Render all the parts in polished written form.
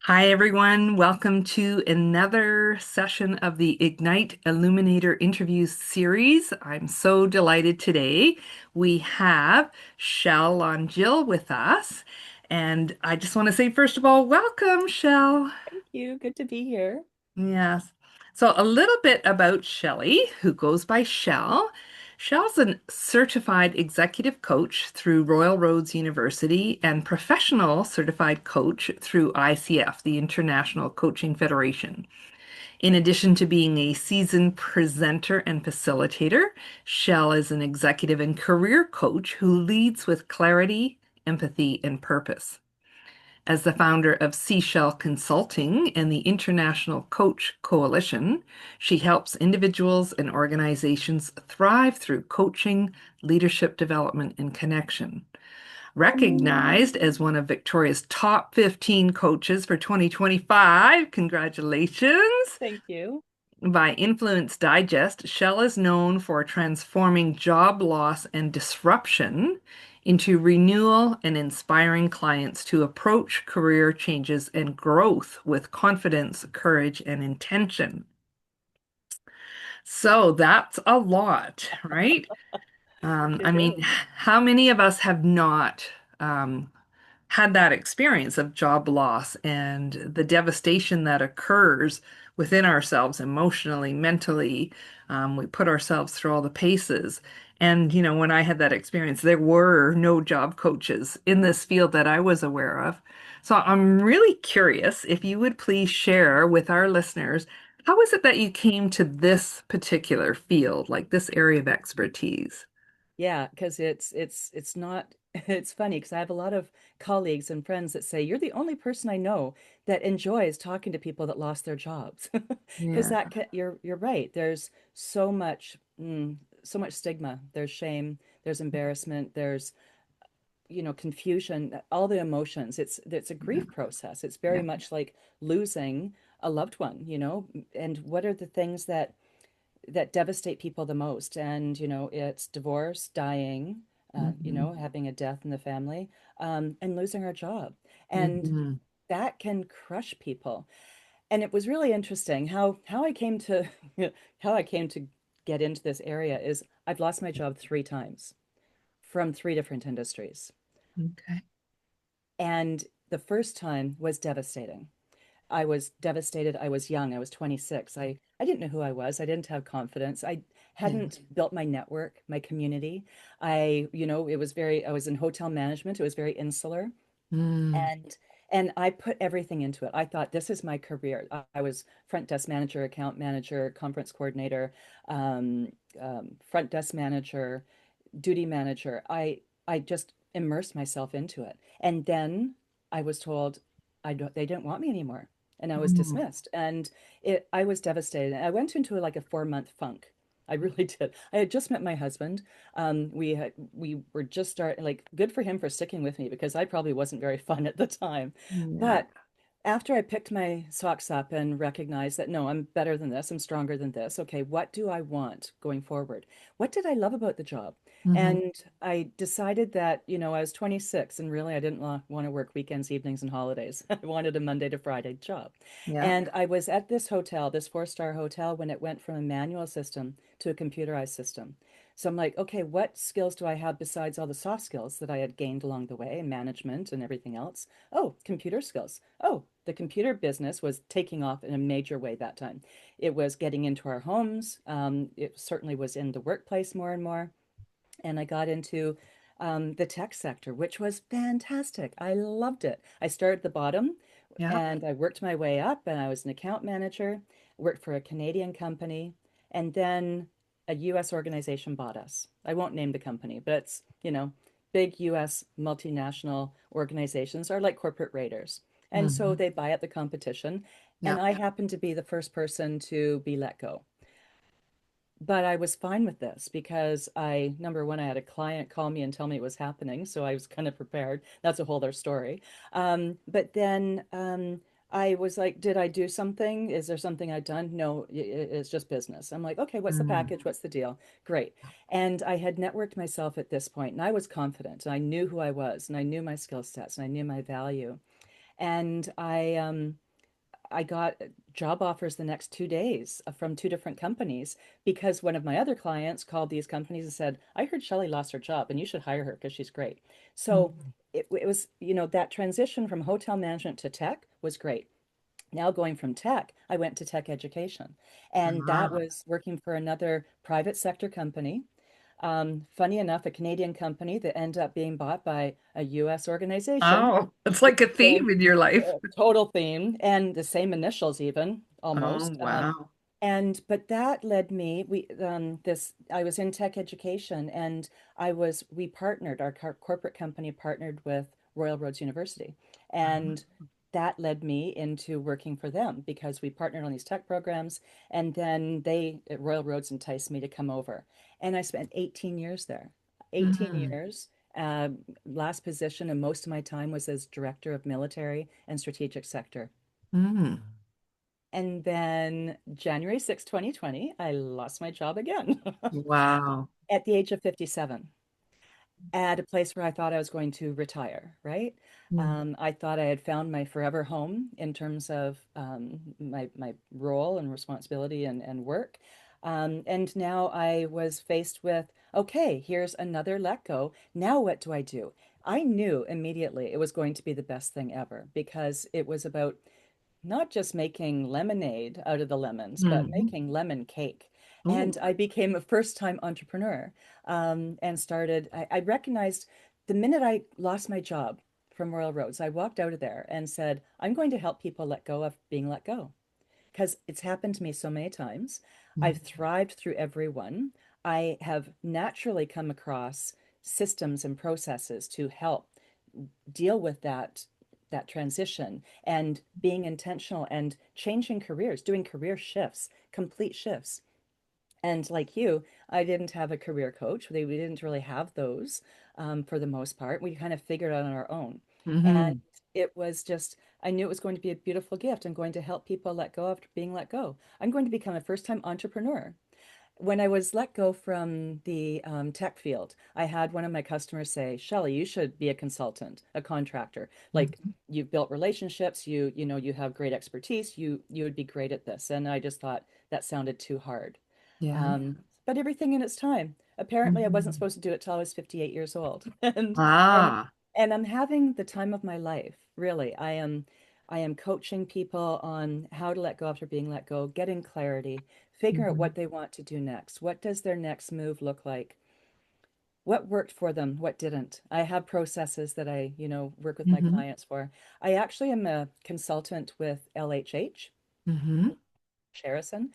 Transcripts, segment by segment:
Hi, everyone. Welcome to another session of the Ignite Illuminator interviews series. I'm so delighted today. We have Shell Langille with us. And I just want to say, first of all, welcome, Shell. Thank you. Good to be here. Yes. So, a little bit about Shelley, who goes by Shell. Shell's a certified executive coach through Royal Roads University and professional certified coach through ICF, the International Coaching Federation. In addition to being a seasoned presenter and facilitator, Shell is an executive and career coach who leads with clarity, empathy, and purpose. As the founder of Seashell Consulting and the International Coach Coalition, she helps individuals and organizations thrive through coaching, leadership development, and connection. Recognized as one of Victoria's top 15 coaches for 2025, congratulations! Thank you. By Influence Digest, Shell is known for transforming job loss and disruption into renewal and inspiring clients to approach career changes and growth with confidence, courage, and intention. So that's a lot, right? I It mean, is. how many of us have not had that experience of job loss and the devastation that occurs within ourselves emotionally, mentally? We put ourselves through all the paces. And, when I had that experience, there were no job coaches in this field that I was aware of. So I'm really curious if you would please share with our listeners, how is it that you came to this particular field, like this area of expertise? Yeah, because it's not it's funny because I have a lot of colleagues and friends that say you're the only person I know that enjoys talking to people that lost their jobs. Because Yeah. you're right. There's so much so much stigma. There's shame, there's embarrassment, there's confusion, all the emotions. It's a Yeah. grief process. It's very Yeah. much like losing a loved one, and what are the things that devastate people the most. And, it's divorce, dying, Mhm. having a death in the family, and losing our job. And Mhm. that can crush people. And it was really interesting how I came to how I came to get into this area is I've lost my job 3 times from 3 different industries. Okay. And the first time was devastating. I was devastated. I was young. I was 26. I didn't know who I was. I didn't have confidence. I Yeah. hadn't built my network, my community. It was I was in hotel management. It was very insular. Mm. And I put everything into it. I thought this is my career. I was front desk manager, account manager, conference coordinator, um, front desk manager, duty manager. I just immersed myself into it. And then I was told they didn't want me anymore. And I was Mm. dismissed. And I was devastated. I went into like a 4 month funk. I really did. I had just met my husband. We were just starting, like, good for him for sticking with me because I probably wasn't very fun at the time. Yeah. But after I picked my socks up and recognized that, no, I'm better than this, I'm stronger than this. Okay, what do I want going forward? What did I love about the job? Hmm. And I decided that, I was 26 and really I didn't want to work weekends, evenings, and holidays. I wanted a Monday to Friday job. Yeah. And I was at this hotel, this four-star hotel, when it went from a manual system to a computerized system. So I'm like, okay, what skills do I have besides all the soft skills that I had gained along the way, management and everything else? Oh, computer skills. Oh, the computer business was taking off in a major way that time. It was getting into our homes. It certainly was in the workplace more and more. And I got into the tech sector, which was fantastic. I loved it. I started at the bottom Yeah. and I worked my way up, and I was an account manager, worked for a Canadian company, and then a US organization bought us. I won't name the company, but it's, big US multinational organizations are like corporate raiders. And so Hmm. they buy up the competition, and Yeah. I happened to be the first person to be let go. But I was fine with this because number one, I had a client call me and tell me it was happening, so I was kind of prepared. That's a whole other story. But then I was like, did I do something? Is there something I've done? No, it's just business. I'm like, okay, what's the Mm. package? What's the deal? Great. And I had networked myself at this point, and I was confident, and I knew who I was, and I knew my skill sets, and I knew my value. And I got job offers the next 2 days from two different companies because one of my other clients called these companies and said, I heard Shelley lost her job and you should hire her because she's great. So Mm. it was, that transition from hotel management to tech was great. Now going from tech, I went to tech education. And that Ah. was working for another private sector company. Funny enough, a Canadian company that ended up being bought by a US organization Oh, it's with like a the same theme in your life. total theme and the same initials even Oh, almost. wow. And but that led me, I was in tech education and we partnered, our corporate company partnered with Royal Roads University. And that led me into working for them because we partnered on these tech programs. And then Royal Roads enticed me to come over. And I spent 18 years there. 18 Mm. years. Uh, Last position and most of my time was as director of military and strategic sector. Mm. And then January 6, 2020, I lost my job again Wow. at the age of 57 at a place where I thought I was going to retire, right? Mm. I thought I had found my forever home in terms of my role and responsibility and work. And now I was faced with, okay, here's another let go. Now what do I do? I knew immediately it was going to be the best thing ever because it was about not just making lemonade out of the lemons, but Mm. making lemon cake. Oh. And I became a first-time entrepreneur and I recognized the minute I lost my job from Royal Roads, I walked out of there and said, I'm going to help people let go of being let go because it's happened to me so many times. I've Mm. thrived through every one. I have naturally come across systems and processes to help deal with that transition and being intentional and changing careers, doing career shifts, complete shifts. And like you, I didn't have a career coach. We didn't really have those for the most part. We kind of figured it out on our own. And Hmm. it was just, I knew it was going to be a beautiful gift. I'm going to help people let go after being let go. I'm going to become a first-time entrepreneur. When I was let go from the tech field, I had one of my customers say, Shelley, you should be a consultant, a contractor. Like you've built relationships, you have great expertise, you would be great at this. And I just thought that sounded too hard. Yeah. But everything in its time. Apparently, I wasn't Mhm. supposed to do it till I was 58 years old. And Ah. and I'm having the time of my life, really. I am coaching people on how to let go after being let go, getting clarity, figure out Mhm. what they want to do next. What does their next move look like? What worked for them? What didn't? I have processes that I work with my Mhm. clients for. I actually am a consultant with LHH, Mhm. Sherrison,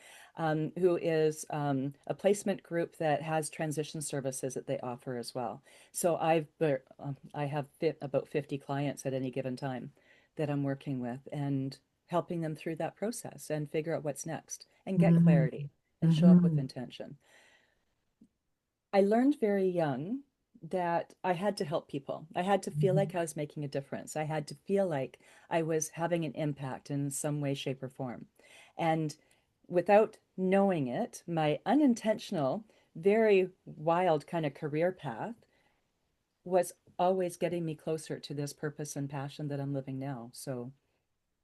who is a placement group that has transition services that they offer as well. So I have about 50 clients at any given time that I'm working with and helping them through that process and figure out what's next and get Mhm. clarity and show up with Mhm. intention. I learned very young that I had to help people. I had to feel like Mhm. I was making a difference. I had to feel like I was having an impact in some way, shape, or form. And without knowing it, my unintentional, very wild kind of career path was always getting me closer to this purpose and passion that I'm living now. So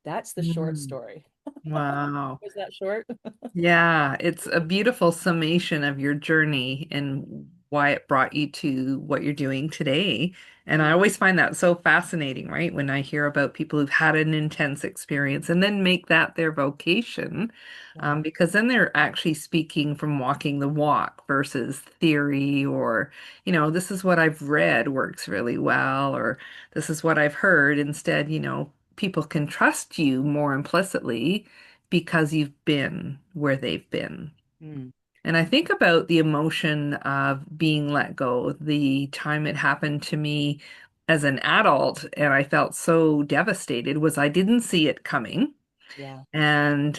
that's the short Mhm. story. Wow. Was that short? Yeah, it's a beautiful summation of your journey and why it brought you to what you're doing today. And I Mm, always find that so fascinating, right? When I hear about people who've had an intense experience and then make that their vocation, yeah. because then they're actually speaking from walking the walk versus theory or, this is what I've read works really well, or this is what I've heard. Instead, people can trust you more implicitly because you've been where they've been. Mm, And I think about the emotion of being let go, the time it happened to me as an adult, and I felt so devastated was I didn't see it coming. yeah. And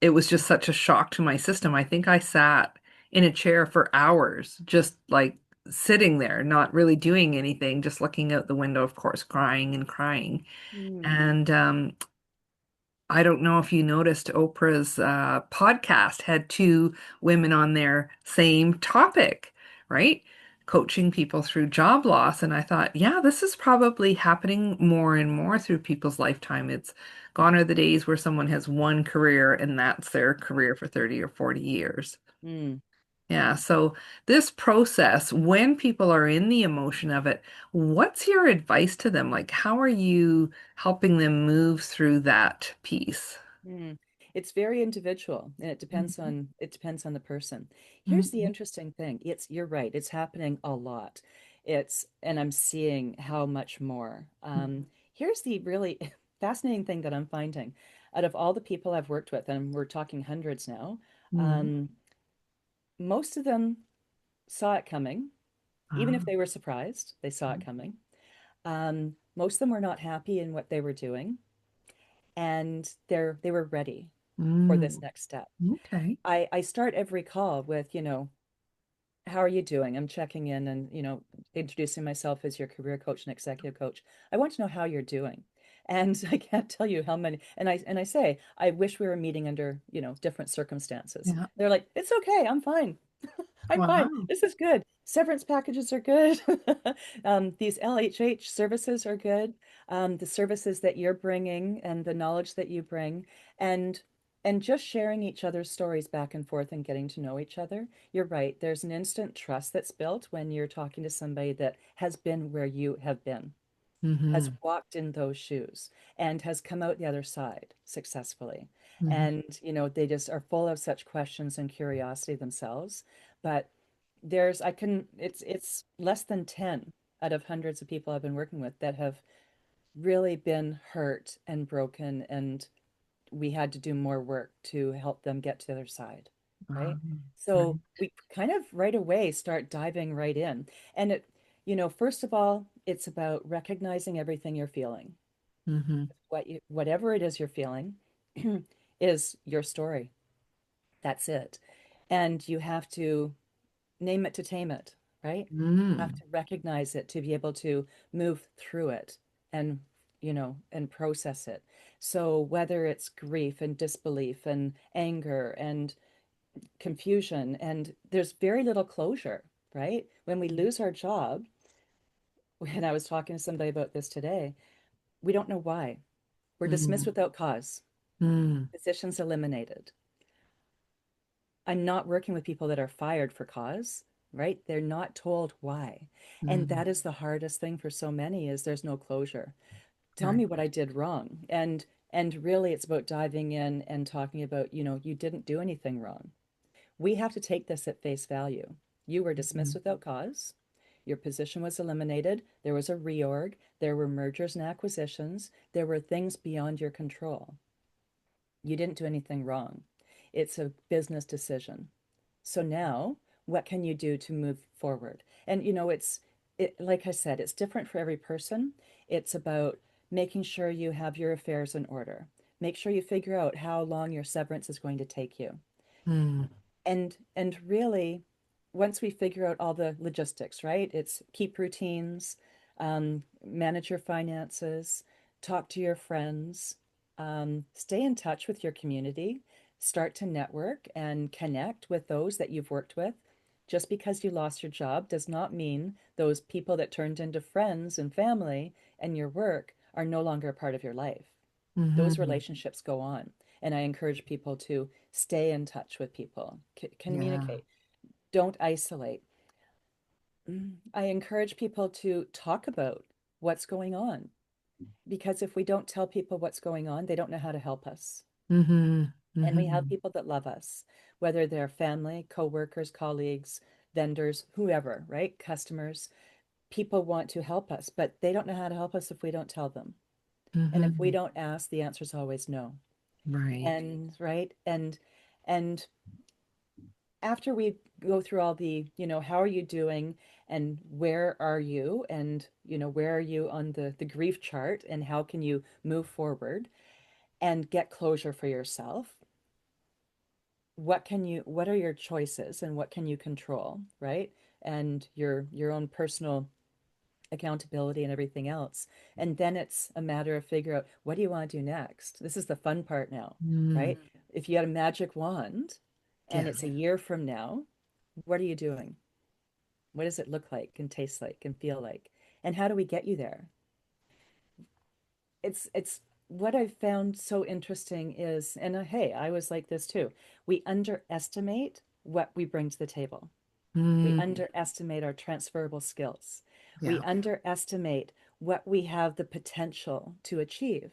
it was just such a shock to my system. I think I sat in a chair for hours, just like sitting there, not really doing anything, just looking out the window, of course, crying and crying. Mm, And I don't know if you noticed Oprah's podcast had two women on there, same topic, right? coaching people through job loss. And I thought, yeah, this is probably happening more and more through people's lifetime. It's gone are the days where someone has one career and that's their career for 30 or 40 years. Mm, Yeah, so this process, when people are in the emotion of it, what's your advice to them? Like, how are you helping them move through that piece? mm. It's very individual, and Mhm, it depends on the person. Here's the mhm, interesting thing. You're right. It's happening a lot. And I'm seeing how much more. Here's the really fascinating thing that I'm finding. Out of all the people I've worked with, and we're talking hundreds now, mhm. um, most of them saw it coming. Even if Ah, they were surprised, they saw it coming. Most of them were not happy in what they were doing, and they were ready for this mm, next step. okay. I start every call with, how are you doing? I'm checking in and, introducing myself as your career coach and executive coach. I want to know how you're doing. And I can't tell you how many, and I say, I wish we were meeting under, different circumstances. Yeah. They're like, it's okay, I'm fine. I'm fine. Wow. This is good. Severance packages are good. These LHH services are good. The services that you're bringing and the knowledge that you bring, and and just sharing each other's stories back and forth and getting to know each other. You're right. There's an instant trust that's built when you're talking to somebody that has been where you have been, has Mm-hmm. walked in those shoes, and has come out the other side successfully. Mm-hmm. And, they just are full of such questions and curiosity themselves. But it's less than 10 out of hundreds of people I've been working with that have really been hurt and broken, and we had to do more work to help them get to the other side, right? Right. So we kind of right away start diving right in. And first of all, it's about recognizing everything you're feeling. Mm-hmm. Whatever it is you're feeling is your story. That's it. And you have to name it to tame it, right? Have Mm. to recognize it to be able to move through it and, and process it. So whether it's grief and disbelief and anger and confusion, and there's very little closure, right? When we lose our job, when I was talking to somebody about this today, we don't know why. We're dismissed Mm. without cause, Mm. positions eliminated. I'm not working with people that are fired for cause, right? They're not told why. And Mm. that is the hardest thing for so many is there's no closure. Tell Right. me what I did wrong. And really it's about diving in and talking about, you didn't do anything wrong. We have to take this at face value. You were dismissed Mhm. without cause. Your position was eliminated. There was a reorg. There were mergers and acquisitions. There were things beyond your control. You didn't do anything wrong. It's a business decision. So now, what can you do to move forward? And like I said, it's different for every person. It's about making sure you have your affairs in order. Make sure you figure out how long your severance is going to take you. Mm. And really, once we figure out all the logistics, right? It's keep routines, manage your finances, talk to your friends, stay in touch with your community, start to network and connect with those that you've worked with. Just because you lost your job does not mean those people that turned into friends and family and your work are no longer a part of your life. Those Mm-hmm. relationships go on. And I encourage people to stay in touch with people, Yeah. communicate, don't isolate. I encourage people to talk about what's going on because if we don't tell people what's going on, they don't know how to help us. Mm-hmm. And we have Mm-hmm. people that love us, whether they're family, coworkers, colleagues, vendors, whoever, right? Customers. People want to help us, but they don't know how to help us if we don't tell them. And if we Mm-hmm. don't ask, the answer is always no. Right. And right. And after we go through all the, how are you doing and where are you and, where are you on the grief chart and how can you move forward and get closure for yourself? What are your choices and what can you control, right? And your own personal accountability and everything else. And then it's a matter of figure out what do you want to do next? This is the fun part now, Mm. right? If you had a magic wand and Yeah. it's a year from now, what are you doing? What does it look like and taste like and feel like? And how do we get you there? It's what I've found so interesting is, and hey, I was like this too. We underestimate what we bring to the table. We Mm, underestimate our transferable skills. We yeah. underestimate what we have the potential to achieve.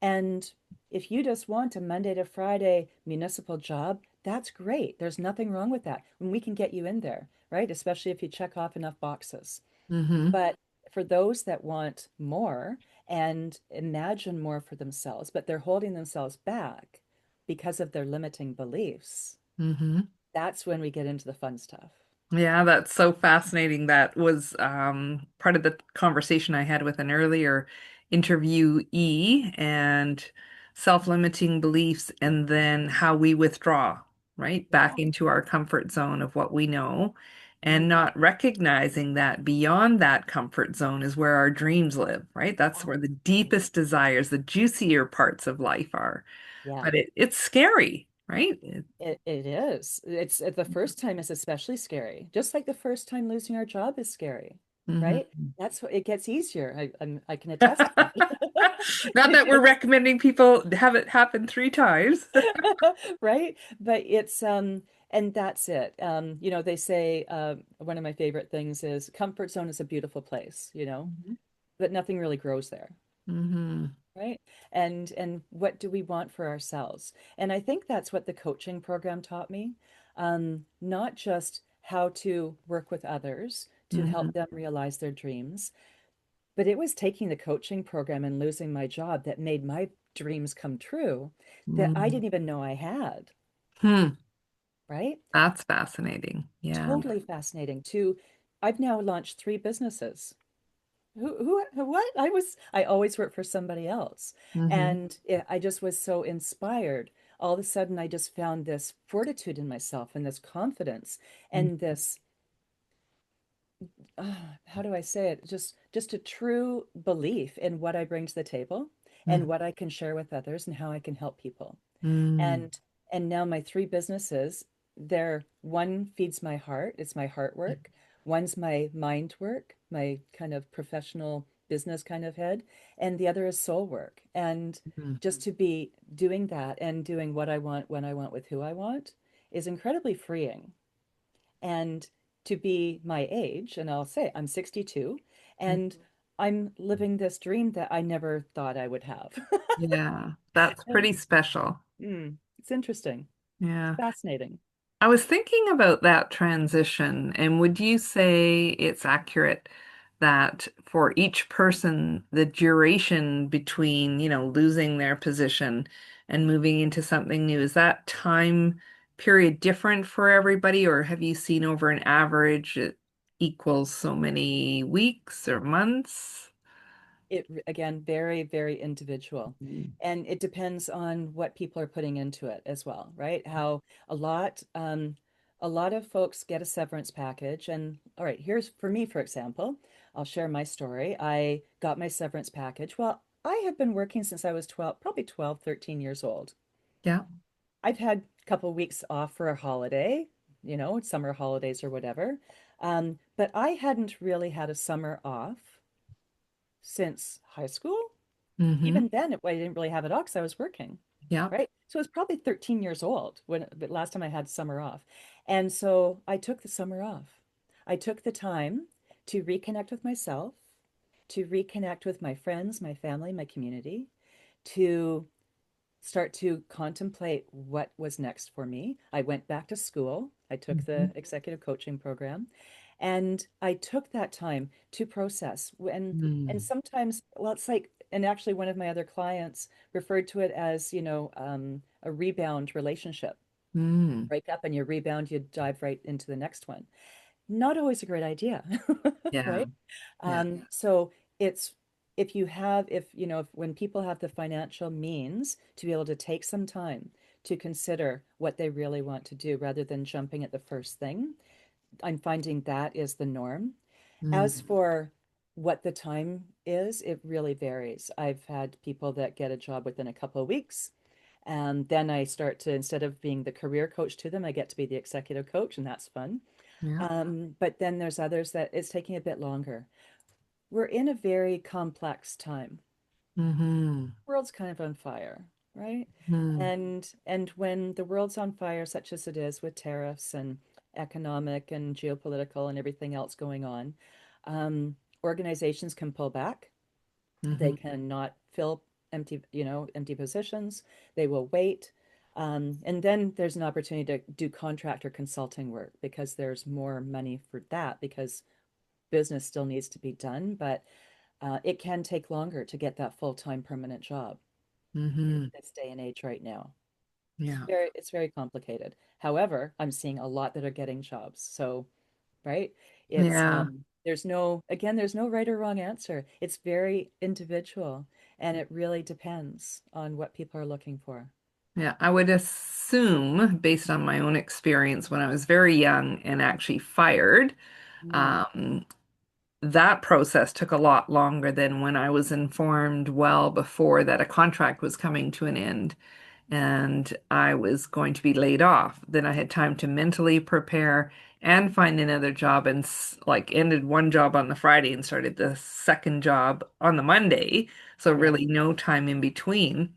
And if you just want a Monday to Friday municipal job, that's great. There's nothing wrong with that. And we can get you in there, right? Especially if you check off enough boxes. Mm-hmm. But for those that want more and imagine more for themselves, but they're holding themselves back because of their limiting beliefs, Mm-hmm. that's when we get into the fun stuff. Yeah, that's so fascinating. That was part of the conversation I had with an earlier interviewee and self-limiting beliefs, and then how we withdraw, right, back Yeah. into our comfort zone of what we know, and Mm. not recognizing that beyond that comfort zone is where our dreams live, right? That's where the Absolutely. deepest desires, the juicier parts of life are. Yeah. But it's scary, right? It is. It's the first time is especially scary. Just like the first time losing our job is scary, right? Mhm. That's what it gets easier. I can attest to Not that. that we're recommending people have it happen 3 times. Right? But it's and that's it. They say one of my favorite things is comfort zone is a beautiful place, Mhm. but nothing really grows there. Mhm. Right. And what do we want for ourselves? And I think that's what the coaching program taught me. Not just how to work with others to help Mhm. them realize their dreams, but it was taking the coaching program and losing my job that made my dreams come true that I Mhm. didn't even know I had. Hmm. Right. That's fascinating. Yeah. Totally fascinating. I've now launched 3 businesses. What? I always worked for somebody else. Hmm. And I just was so inspired. All of a sudden, I just found this fortitude in myself and this confidence and this, how do I say it? Just a true belief in what I bring to the table and Hmm. what I can share with others and how I can help people. Hmm. And now my 3 businesses, they're one feeds my heart, it's my heart work. One's my mind work, my kind of professional business kind of head, and the other is soul work. And Hmm. just to be doing that and doing what I want when I want with who I want is incredibly freeing. And to be my age, and I'll say I'm 62, and I'm living this dream that I never thought I would have. Yeah. That's pretty special. It's interesting. It's Yeah. fascinating. I was thinking about that transition, and would you say it's accurate that for each person, the duration between, losing their position and moving into something new, is that time period different for everybody, or have you seen over an average it equals so many weeks or months? Again, very, very individual. Mhm. And it depends on what people are putting into it as well, right? How a lot of folks get a severance package. And all right, here's for me, for example, I'll share my story. I got my severance package. Well, I have been working since I was 12, probably 12, 13 years old. Yeah. I've had a couple of weeks off for a holiday, summer holidays or whatever. But I hadn't really had a summer off since high school. Hmm. Even then, I didn't really have it off because I was working, Yeah. right? So I was probably 13 years old when the last time I had summer off. And so I took the summer off. I took the time to reconnect with myself, to reconnect with my friends, my family, my community, to start to contemplate what was next for me. I went back to school. I took Hmm. the executive coaching program and I took that time to process and Mm. sometimes, well, it's like, and actually one of my other clients referred to it as, a rebound relationship. Mm. Break up and you rebound, you dive right into the next one. Not always a great idea, Yeah. right? Yeah. So it's if when people have the financial means to be able to take some time to consider what they really want to do rather than jumping at the first thing, I'm finding that is the norm. As Mm. for what the time is, it really varies. I've had people that get a job within a couple of weeks. And then I start to, instead of being the career coach to them, I get to be the executive coach, and that's fun. Yeah. But then there's others that it's taking a bit longer. We're in a very complex time. Mm-hmm. World's kind of on fire, right? Mm-hmm. And when the world's on fire, such as it is with tariffs and economic and geopolitical and everything else going on, organizations can pull back. They Mm-hmm. cannot fill empty positions. They will wait. And then there's an opportunity to do contract or consulting work because there's more money for that because business still needs to be done, but it can take longer to get that full-time permanent job in Mm-hmm. this day and age right now. Yeah. It's very complicated. However, I'm seeing a lot that are getting jobs. So, right? It's Yeah. there's no right or wrong answer. It's very individual and it really depends on what people are looking for. Yeah. I would assume, based on my own experience when I was very young and actually fired, Mm, um, that process took a lot longer than when I was informed well before that a contract was coming to an end and I was going to be laid off. Then I had time to mentally prepare and find another job and like ended one job on the Friday and started the second job on the Monday. So yeah, really no time in between.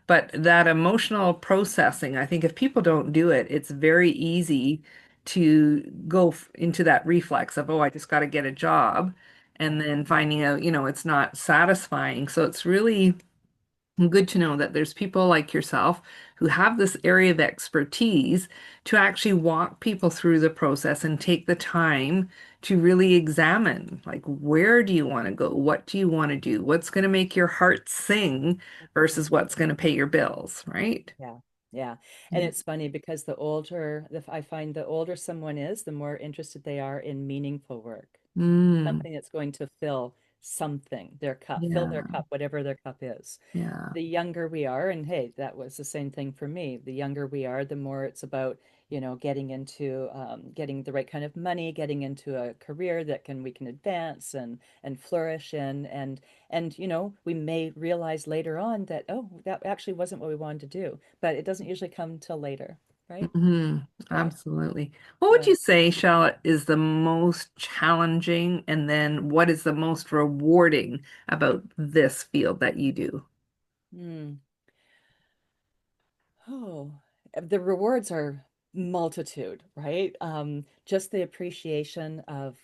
But that emotional processing, I think if people don't do it, it's very easy to go into that reflex of, oh, I just got to get a job. And yeah, then finding out, it's not satisfying. So it's really good to know that there's people like yourself who have this area of expertise to actually walk people through the process and take the time to really examine, like, where do you want to go? What do you want to do? What's going to make your heart sing versus mhm, what's going to pay your bills, right? yeah, yeah. And Yeah. it's funny because I find the older someone is, the more interested they are in meaningful work. Mm, Something that's going to fill their yeah, cup, whatever their cup is. yeah. The younger we are, and hey, that was the same thing for me. The younger we are, the more it's about, getting into getting the right kind of money, getting into a career that we can advance and flourish in, and we may realize later on that oh, that actually wasn't what we wanted to do, but it doesn't usually come till later, right? Hmm. Yeah, Absolutely. What would yeah. you say, Charlotte, is the most challenging, and then what is the most rewarding about this field that you do? Hmm. Oh, the rewards are multitude, right? Just the appreciation of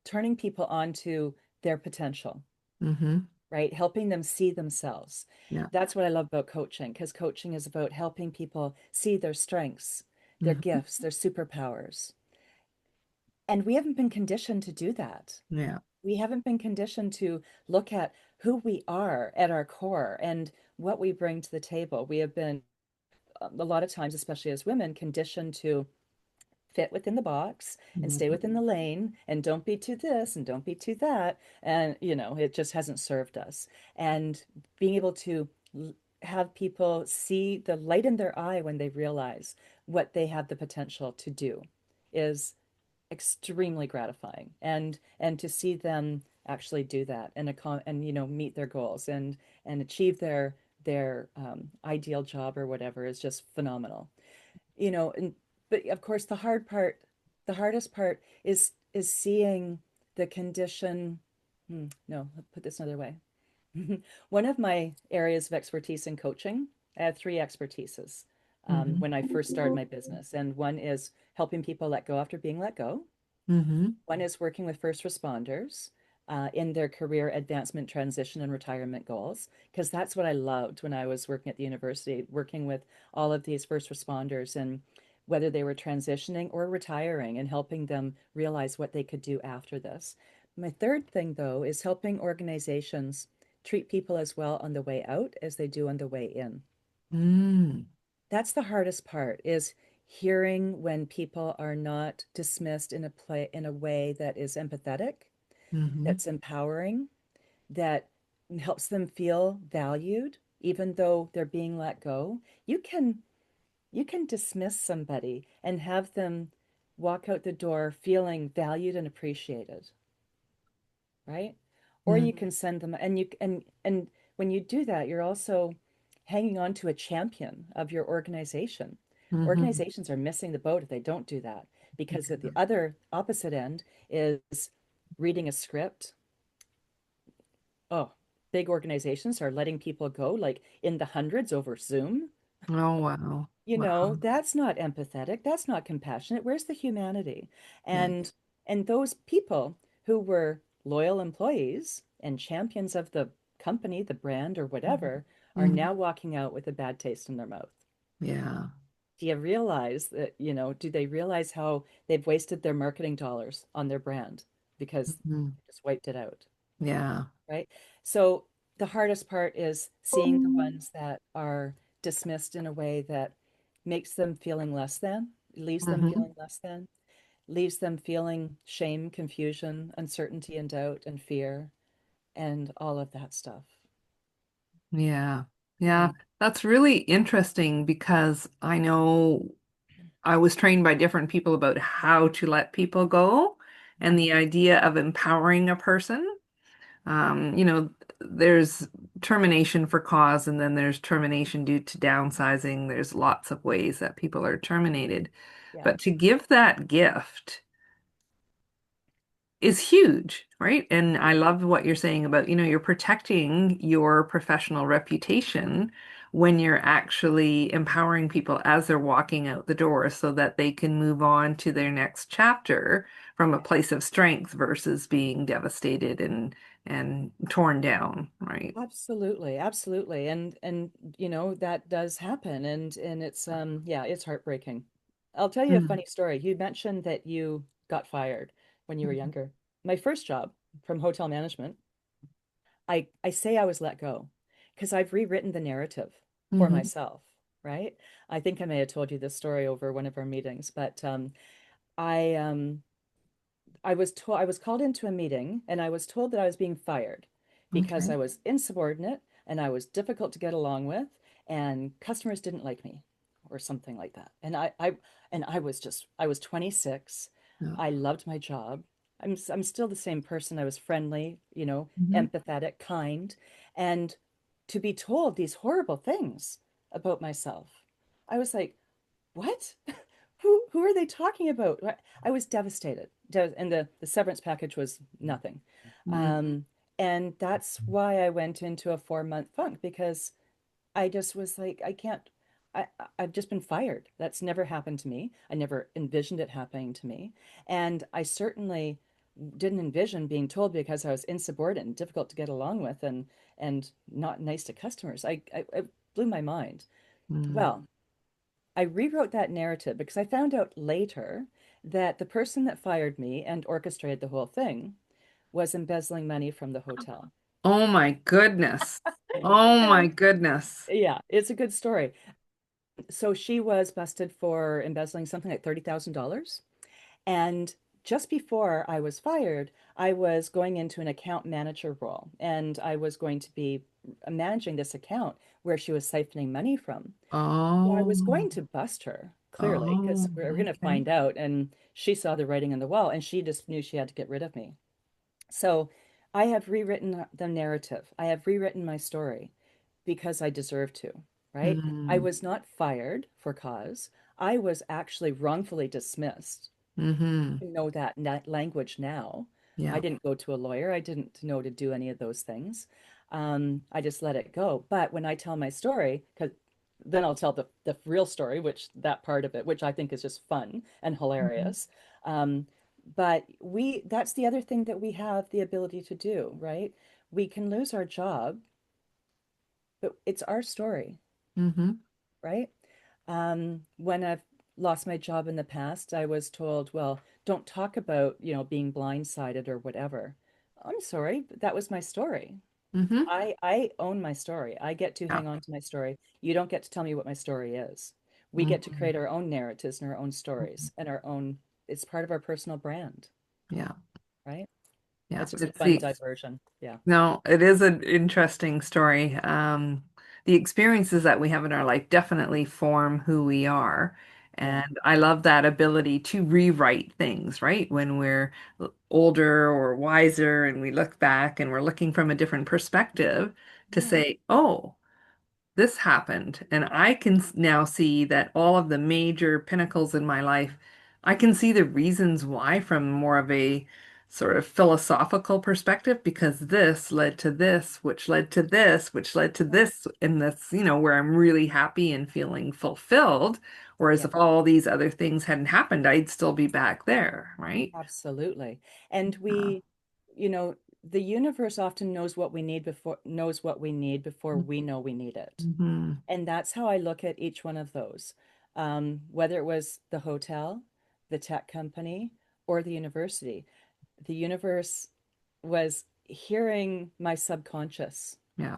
turning people onto their potential, Mm-hmm. right? Helping them see themselves. Yeah. That's what I love about coaching, because coaching is about helping people see their strengths, their Hmm. gifts, their superpowers. And we haven't been conditioned to do that. Yeah. We haven't been conditioned to look at who we are at our core and what we bring to the table. We have been, a lot of times, especially as women, conditioned to fit within the box and stay Mhm. within the lane and don't be too this and don't be too that. And, it just hasn't served us. And being able to have people see the light in their eye when they realize what they have the potential to do is extremely gratifying. And to see them actually do that and meet their goals and achieve their ideal job or whatever is just phenomenal. And but of course the hardest part is seeing the condition. No, I'll put this another way. One of my areas of expertise in coaching, I have three expertises Mhm. when I first started my business. And one is helping people let go after being let go. Mhm. One is working with first responders in their career advancement, transition, and retirement goals, because that's what I loved when I was working at the university, working with all of these first responders and whether they were transitioning or retiring and helping them realize what they could do after this. My third thing, though, is helping organizations treat people as well on the way out as they do on the way in. Mm. That's the hardest part is hearing when people are not dismissed in a way that is empathetic, Mhm. that's empowering, that helps them feel valued even though they're being let go. You can dismiss somebody and have them walk out the door feeling valued and appreciated, right? Or you Mhm. can send them and when you do that, you're also hanging on to a champion of your organization. Mhm. Organizations are missing the boat if they don't do that. because at the other opposite end is reading a script. Oh, big organizations are letting people go like in the hundreds over Zoom. Oh, wow. You know, Wow. that's not empathetic. That's not compassionate. Where's the humanity? Yeah. And those people who were loyal employees and champions of the company, the brand, or whatever, are Mhm. now walking out with a bad taste in their mouth. Yeah. Do you realize that, do they realize how they've wasted their marketing dollars on their brand because Mhm. they just wiped it out, Yeah. right? So the hardest part is seeing the ones that are dismissed in a way that makes them feeling less than, leaves them Hmm. feeling less than, leaves them feeling shame, confusion, uncertainty, and doubt, and fear, and all of that stuff. Yeah. Yeah. Mm. That's really interesting because I know I was trained by different people about how to let people go and Mhm. the idea of empowering a person. You know, there's termination for cause, and then there's termination due to downsizing. There's lots of ways that people are terminated. Yeah, But to give that gift is huge, right? And I love what you're saying about, you're protecting your professional reputation when you're actually empowering people as they're walking out the door so that they can move on to their next chapter from a yeah. place of strength versus being devastated and torn down, right? Absolutely, absolutely. And that does happen and it's yeah, it's heartbreaking. I'll tell you a Mm. funny story. You mentioned that you got fired when you were younger. My first job from hotel management, I say I was let go because I've rewritten the narrative for Hmm. myself, right? I think I may have told you this story over one of our meetings, but I I was called into a meeting and I was told that I was being fired because Okay. I was insubordinate and I was difficult to get along with and customers didn't like me or something like that. I was 26. Yeah. I loved my job. I'm still the same person. I was friendly, Hmm. empathetic, kind, and to be told these horrible things about myself. I was like, what? Who are they talking about? I was devastated. And the severance package was nothing. Mm. Um, and that's why I went into a 4-month funk because I just was like, I can't, I've just been fired. That's never happened to me. I never envisioned it happening to me. And I certainly didn't envision being told because I was insubordinate and difficult to get along with and not nice to customers. I blew my mind. Mm. Well, I rewrote that narrative because I found out later that the person that fired me and orchestrated the whole thing was embezzling money from the hotel. Oh my goodness. Oh my And goodness. yeah, it's a good story. So she was busted for embezzling something like $30,000. And just before I was fired, I was going into an account manager role and I was going to be managing this account where she was siphoning money from. So I was Oh, going to bust her, clearly, because oh, we were going to okay. find out. And she saw the writing on the wall and she just knew she had to get rid of me. So I have rewritten the narrative. I have rewritten my story because I deserve to, right? I Mm. was not fired for cause. I was actually wrongfully dismissed. Hmm. I know that language now. I Yeah. didn't go to a lawyer. I didn't know to do any of those things. I just let it go. But when I tell my story, because then I'll tell the real story, which that part of it, which I think is just fun and Hmm. hilarious. Um, but that's the other thing that we have the ability to do, right? We can lose our job, but it's our story, Hmm. right? When I've lost my job in the past, I was told, well, don't talk about, being blindsided or whatever. I'm sorry, but that was my story. Hmm. I own my story. I get to Yeah. hang on to my story. You don't get to tell me what my story is. We get to Hmm. create our own narratives and our own stories and our own, it's part of our personal brand, Yeah. right? Yeah. That's just a It's funny the diversion. Yeah. No, it is an interesting story. The experiences that we have in our life definitely form who we are. Yeah. And I love that ability to rewrite things, right? When we're older or wiser and we look back and we're looking from a different perspective to Yeah. say, oh, this happened. And I can now see that all of the major pinnacles in my life, I can see the reasons why from more of a sort of philosophical perspective, because this led to this, which led to this, which led to Yeah. this, and that's, where I'm really happy and feeling fulfilled. Whereas Yeah. if all these other things hadn't happened, I'd still be back there, right? Absolutely. And Yeah. you know, the universe often knows what we need before we know we need it. Mm-hmm. And that's how I look at each one of those. Whether it was the hotel, the tech company, or the university, the universe was hearing my subconscious, Yeah.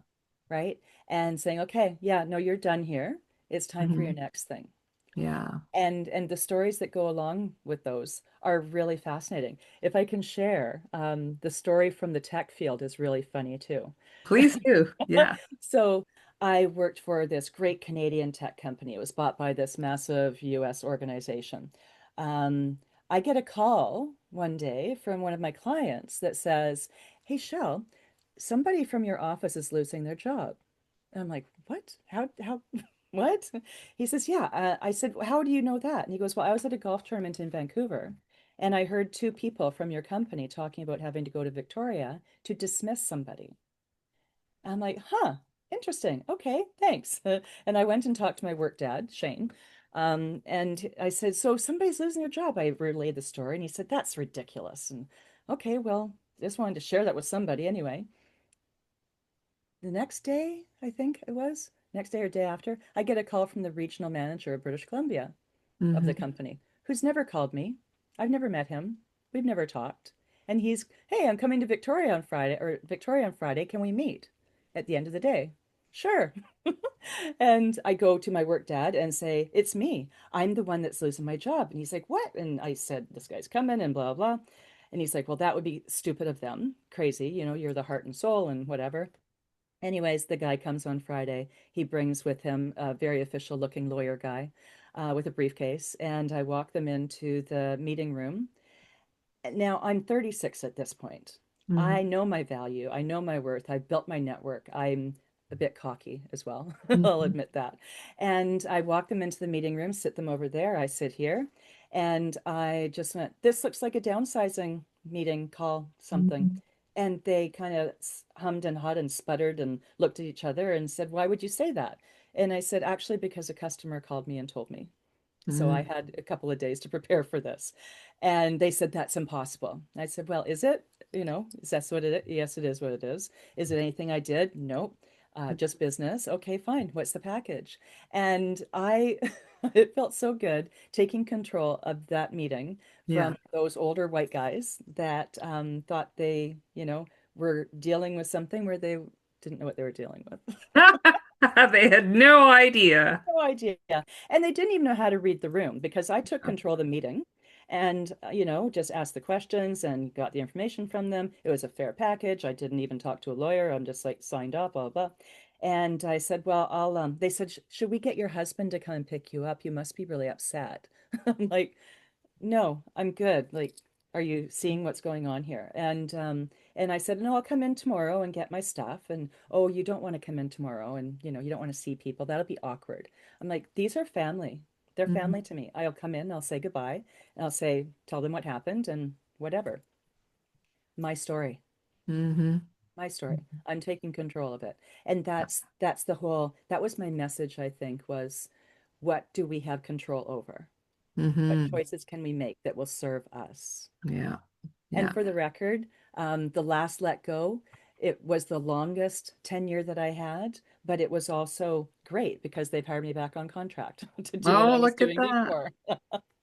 right? And saying, okay, yeah, no, you're done here. It's time for your Hmm. next thing. Yeah. And the stories that go along with those are really fascinating. If I can share, the story from the tech field is really funny too. Please do. Yeah. So I worked for this great Canadian tech company. It was bought by this massive US organization. Um, I get a call one day from one of my clients that says, "Hey, Shell, somebody from your office is losing their job." And I'm like, "What? How, what?" He says, "Yeah." I said, "How do you know that?" And he goes, "Well, I was at a golf tournament in Vancouver, and I heard two people from your company talking about having to go to Victoria to dismiss somebody." I'm like, huh, interesting. Okay, thanks. And I went and talked to my work dad, Shane. And I said, so somebody's losing their job. I relayed the story, and he said, that's ridiculous. And okay, well, just wanted to share that with somebody anyway. The next day, I think it was, next day or day after, I get a call from the regional manager of British Columbia of the Hmm. company, who's never called me. I've never met him. We've never talked. And he's, hey, I'm coming to Victoria on Friday, or Victoria on Friday. Can we meet at the end of the day? Sure. And I go to my work dad and say, it's me. I'm the one that's losing my job. And he's like, what? And I said, this guy's coming and blah, blah. And he's like, well, that would be stupid of them. Crazy. You're the heart and soul and whatever. Anyways, the guy comes on Friday. He brings with him a very official looking lawyer guy with a briefcase. And I walk them into the meeting room. Now I'm 36 at this point. I Hmm. know my value. I know my worth. I've built my network. I'm a bit cocky as well. I'll Hmm. admit that. And I walk them into the meeting room, sit them over there. I sit here, and I just went, this looks like a downsizing meeting call, something. Hmm. And they kind of hummed and hawed and sputtered and looked at each other and said, why would you say that? And I said, actually, because a customer called me and told me. So I Hmm. had a couple of days to prepare for this. And they said, that's impossible. I said, well, is it? Is that what it is? Yes, it is what it is. Is it anything I did? Nope. Just business. Okay, fine. What's the package? And it felt so good taking control of that meeting Yeah. from those older white guys that thought they, were dealing with something where they didn't know what they were dealing with. They had no idea. No idea. And they didn't even know how to read the room because I took control of the meeting and, just asked the questions and got the information from them. It was a fair package. I didn't even talk to a lawyer. I'm just like signed up, blah, blah. And I said, well, they said, should we get your husband to come and pick you up? You must be really upset. I'm like, no, I'm good. Like, are you seeing what's going on here? And I said, no, I'll come in tomorrow and get my stuff. And oh, you don't want to come in tomorrow, and you don't want to see people. That'll be awkward. I'm like, these are family. They're Hmm. family to me. I'll come in, I'll say goodbye, and I'll say, tell them what happened and whatever. My story. Hmm. My story. I'm taking control of it. And that was my message, I think, was what do we have control over? What Hmm. choices can we make that will serve us? Yeah. And Yeah. for the record, the last let go, it was the longest tenure that I had, but it was also great because they've hired me back on contract to do what Oh, I was look at doing that. before.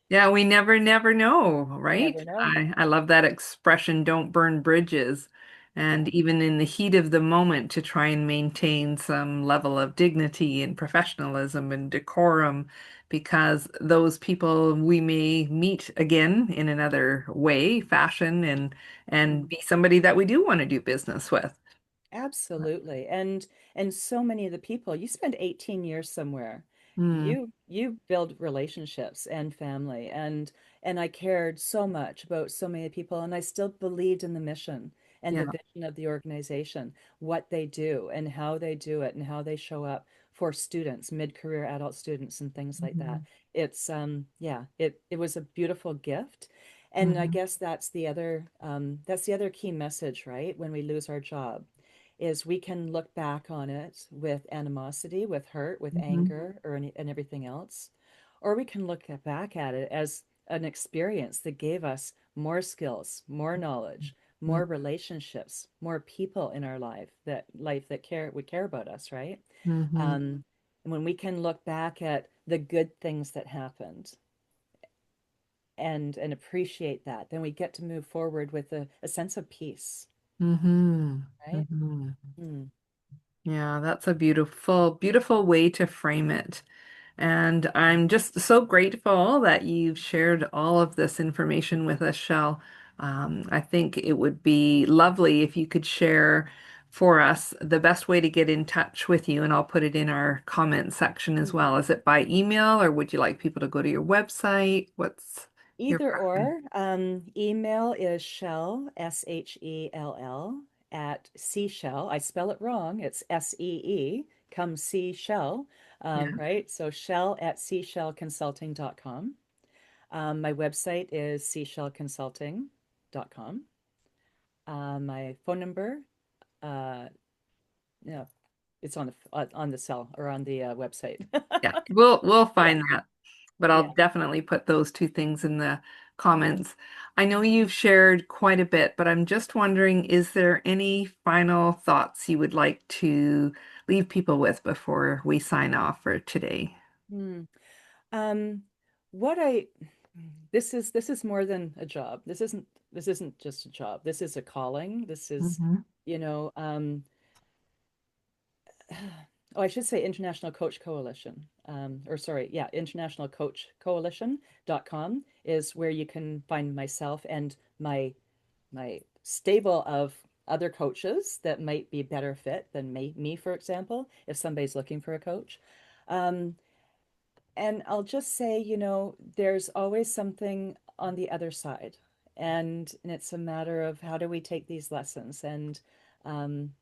Yeah, we never know, right? Never know. I love that expression, don't burn bridges. And Yeah, even in the heat of the moment, to try and maintain some level of dignity and professionalism and decorum, because those people we may meet again in another way, fashion, and mhm. be somebody that we do want to do business with. Absolutely. And so many of the people, you spend 18 years somewhere. Mm, You build relationships and family and I cared so much about so many people and I still believed in the mission. and the Yeah. vision of the organization, what they do and how they do it and how they show up for students, mid-career adult students and things like that. Mhm. It's yeah, it was a beautiful gift. And I Mhm. guess that's the other key message, right? When we lose our job, is we can look back on it with animosity, with hurt, with Mhm. anger, and everything else. Or we can look back at it as an experience that gave us more skills, more knowledge, more relationships, more people in our life that care would care about us, right? Mhm. And when we can look back at the good things that happened and appreciate that, then we get to move forward with a sense of peace, Mhm. right? Mhm. Mm. Yeah, that's a beautiful, beautiful way to frame it. And I'm just so grateful that you've shared all of this information with us, Shell. I think it would be lovely if you could share for us the best way to get in touch with you, and I'll put it in our comment section as well. Is it by email, or would you like people to go to your website? What's your Either preference? or. Email is Shell, Shell, at Seashell. I spell it wrong. It's SEE, come see Shell, Yeah, right? So Shell at seashellconsulting.com. My website is seashellconsulting.com. My phone number, uh, yeah, it's on the cell or on the website. yeah, we'll Yeah, find that. But I'll yeah. definitely put those two things in the comments. I know you've shared quite a bit, but I'm just wondering, is there any final thoughts you would like to leave people with before we sign off for today? Hmm. Um, what I this is more than a job. This isn't just a job. This is a calling. This is, Hmm. you know, oh, I should say International Coach Coalition. Or sorry, yeah, International Coach Coalition.com is where you can find myself and my stable of other coaches that might be better fit than me, for example, if somebody's looking for a coach. Um, and I'll just say, there's always something on the other side. And it's a matter of how do we take these lessons and um,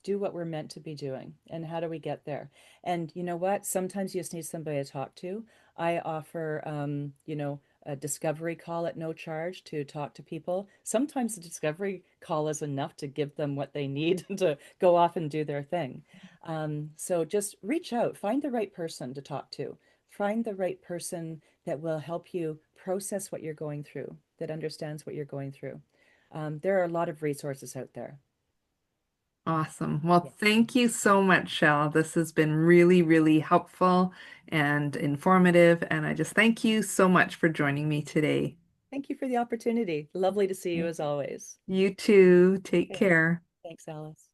do what we're meant to be doing and how do we get there. And you know what, sometimes you just need somebody to talk to. I offer a discovery call at no charge to talk to people. Sometimes the discovery call is enough to give them what they need to go off and do their thing. So just reach out, find the right person to talk to, find the right person that will help you process what you're going through, that understands what you're going through. There are a lot of resources out there. Awesome. Well, Yeah. thank you so much, Shell. This has been really, really helpful and informative, and I just thank you so much for joining me today. Thank you for the opportunity. Lovely to see you as always. You too. Take Okay. care. Thanks, Alice.